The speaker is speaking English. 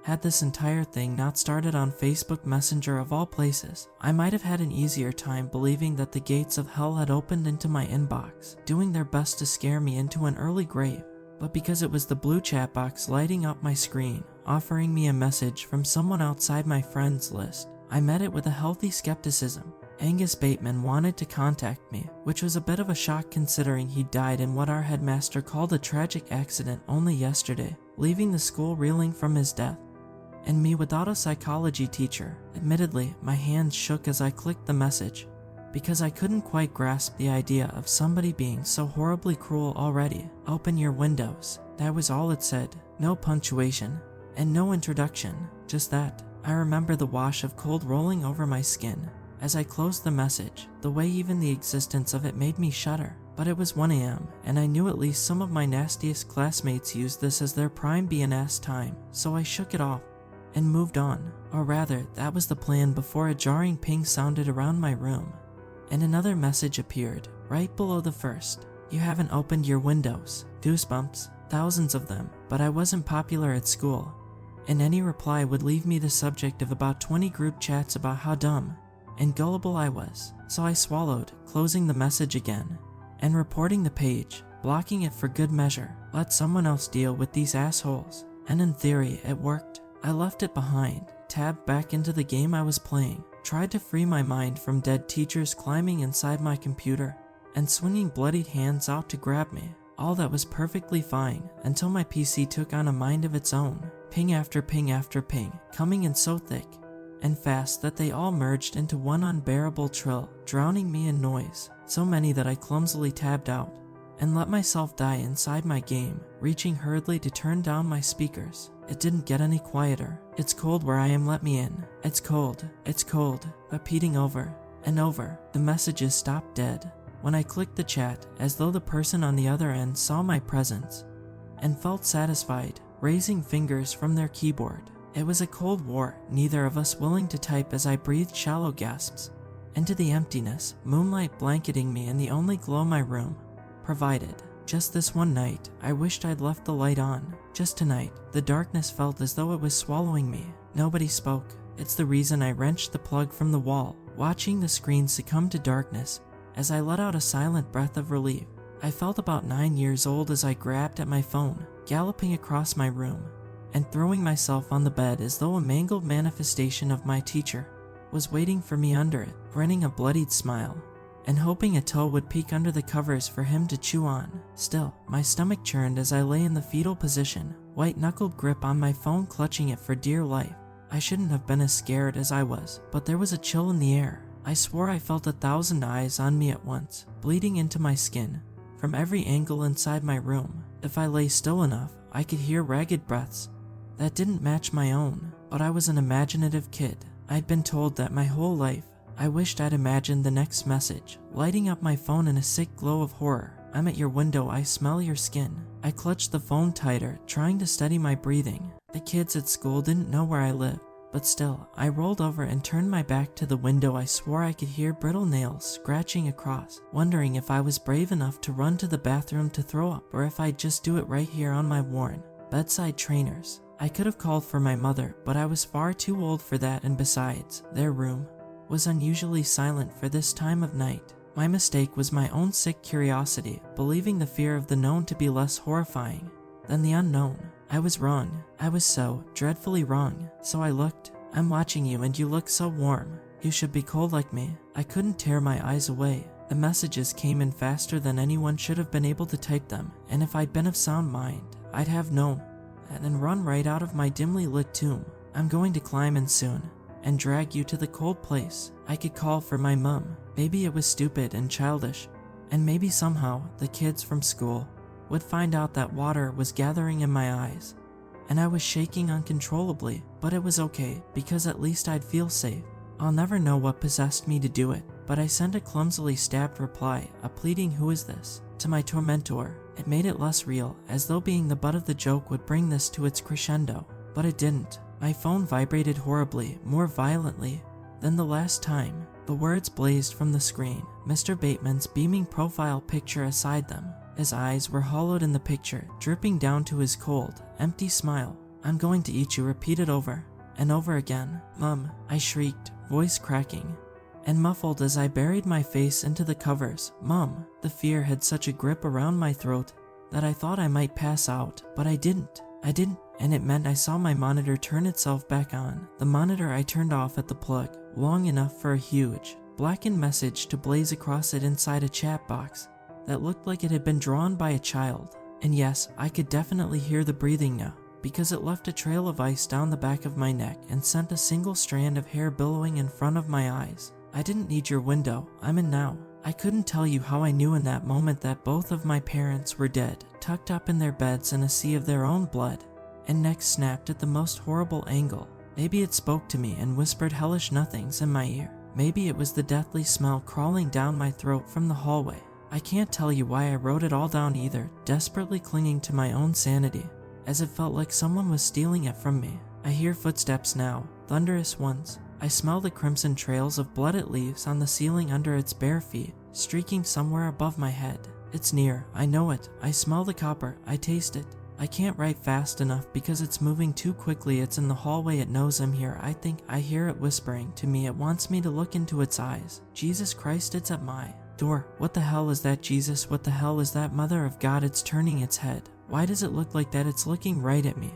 Had this entire thing not started on Facebook Messenger of all places, I might have had an easier time believing that the gates of hell had opened into my inbox, doing their best to scare me into an early grave. But because it was the blue chat box lighting up my screen, offering me a message from someone outside my friends list, I met it with a healthy skepticism. Angus Bateman wanted to contact me, which was a bit of a shock considering he died in what our headmaster called a tragic accident only yesterday, leaving the school reeling from his death. And me without a psychology teacher. Admittedly, my hands shook as I clicked the message, because I couldn't quite grasp the idea of somebody being so horribly cruel already. Open your windows. That was all it said. No punctuation, and no introduction, just that. I remember the wash of cold rolling over my skin as I closed the message, the way even the existence of it made me shudder. But it was 1 AM, and I knew at least some of my nastiest classmates used this as their prime BNS time, so I shook it off and moved on. Or rather, that was the plan before a jarring ping sounded around my room, and another message appeared, right below the first. You haven't opened your windows. Goosebumps. Thousands of them, but I wasn't popular at school, and any reply would leave me the subject of about 20 group chats about how dumb and gullible I was. So I swallowed, closing the message again, and reporting the page, blocking it for good measure. Let someone else deal with these assholes. And in theory, it worked. I left it behind, tabbed back into the game I was playing, tried to free my mind from dead teachers climbing inside my computer and swinging bloodied hands out to grab me. All that was perfectly fine until my PC took on a mind of its own. Ping after ping after ping, coming in so thick and fast that they all merged into one unbearable trill, drowning me in noise. So many that I clumsily tabbed out and let myself die inside my game, reaching hurriedly to turn down my speakers. It didn't get any quieter. It's cold where I am, let me in. It's cold, repeating over and over. The messages stopped dead when I clicked the chat, as though the person on the other end saw my presence and felt satisfied, raising fingers from their keyboard. It was a cold war, neither of us willing to type as I breathed shallow gasps into the emptiness, moonlight blanketing me in the only glow my room provided. Just this one night, I wished I'd left the light on. Just tonight, the darkness felt as though it was swallowing me. Nobody spoke. It's the reason I wrenched the plug from the wall, watching the screen succumb to darkness as I let out a silent breath of relief. I felt about 9 years old as I grabbed at my phone, galloping across my room and throwing myself on the bed as though a mangled manifestation of my teacher was waiting for me under it, grinning a bloodied smile and hoping a toe would peek under the covers for him to chew on. Still, my stomach churned as I lay in the fetal position, white-knuckled grip on my phone, clutching it for dear life. I shouldn't have been as scared as I was, but there was a chill in the air. I swore I felt 1,000 eyes on me at once, bleeding into my skin from every angle inside my room. If I lay still enough, I could hear ragged breaths that didn't match my own. But I was an imaginative kid. I'd been told that my whole life. I wished I'd imagined the next message, lighting up my phone in a sick glow of horror. I'm at your window, I smell your skin. I clutched the phone tighter, trying to steady my breathing. The kids at school didn't know where I lived, but still, I rolled over and turned my back to the window. I swore I could hear brittle nails scratching across, wondering if I was brave enough to run to the bathroom to throw up, or if I'd just do it right here on my worn bedside trainers. I could have called for my mother, but I was far too old for that, and besides, their room was unusually silent for this time of night. My mistake was my own sick curiosity, believing the fear of the known to be less horrifying than the unknown. I was wrong. I was so dreadfully wrong. So I looked. I'm watching you and you look so warm. You should be cold like me. I couldn't tear my eyes away. The messages came in faster than anyone should have been able to type them, and if I'd been of sound mind, I'd have known and then run right out of my dimly lit tomb. I'm going to climb in soon and drag you to the cold place. I could call for my mum. Maybe it was stupid and childish, and maybe somehow the kids from school would find out that water was gathering in my eyes and I was shaking uncontrollably, but it was okay because at least I'd feel safe. I'll never know what possessed me to do it, but I sent a clumsily stabbed reply, a pleading "who is this?" to my tormentor. It made it less real, as though being the butt of the joke would bring this to its crescendo, but it didn't. My phone vibrated horribly, more violently than the last time. The words blazed from the screen, Mr. Bateman's beaming profile picture aside them. His eyes were hollowed in the picture, dripping down to his cold, empty smile. I'm going to eat you," repeated over and over again. "Mom," I shrieked, voice cracking and muffled as I buried my face into the covers. "Mom." The fear had such a grip around my throat that I thought I might pass out, but I didn't, and it meant I saw my monitor turn itself back on. The monitor I turned off at the plug, long enough for a huge, blackened message to blaze across it inside a chat box that looked like it had been drawn by a child. And yes, I could definitely hear the breathing now, because it left a trail of ice down the back of my neck and sent a single strand of hair billowing in front of my eyes. "I didn't need your window, I'm in now." I couldn't tell you how I knew in that moment that both of my parents were dead, tucked up in their beds in a sea of their own blood, and necks snapped at the most horrible angle. Maybe it spoke to me and whispered hellish nothings in my ear. Maybe it was the deathly smell crawling down my throat from the hallway. I can't tell you why I wrote it all down either, desperately clinging to my own sanity, as it felt like someone was stealing it from me. I hear footsteps now, thunderous ones. I smell the crimson trails of blood it leaves on the ceiling under its bare feet, streaking somewhere above my head. It's near, I know it. I smell the copper, I taste it. I can't write fast enough because it's moving too quickly. It's in the hallway, it knows I'm here. I think I hear it whispering to me. It wants me to look into its eyes. Jesus Christ, it's at my door. What the hell is that, Jesus? What the hell is that, Mother of God? It's turning its head. Why does it look like that? It's looking right at me.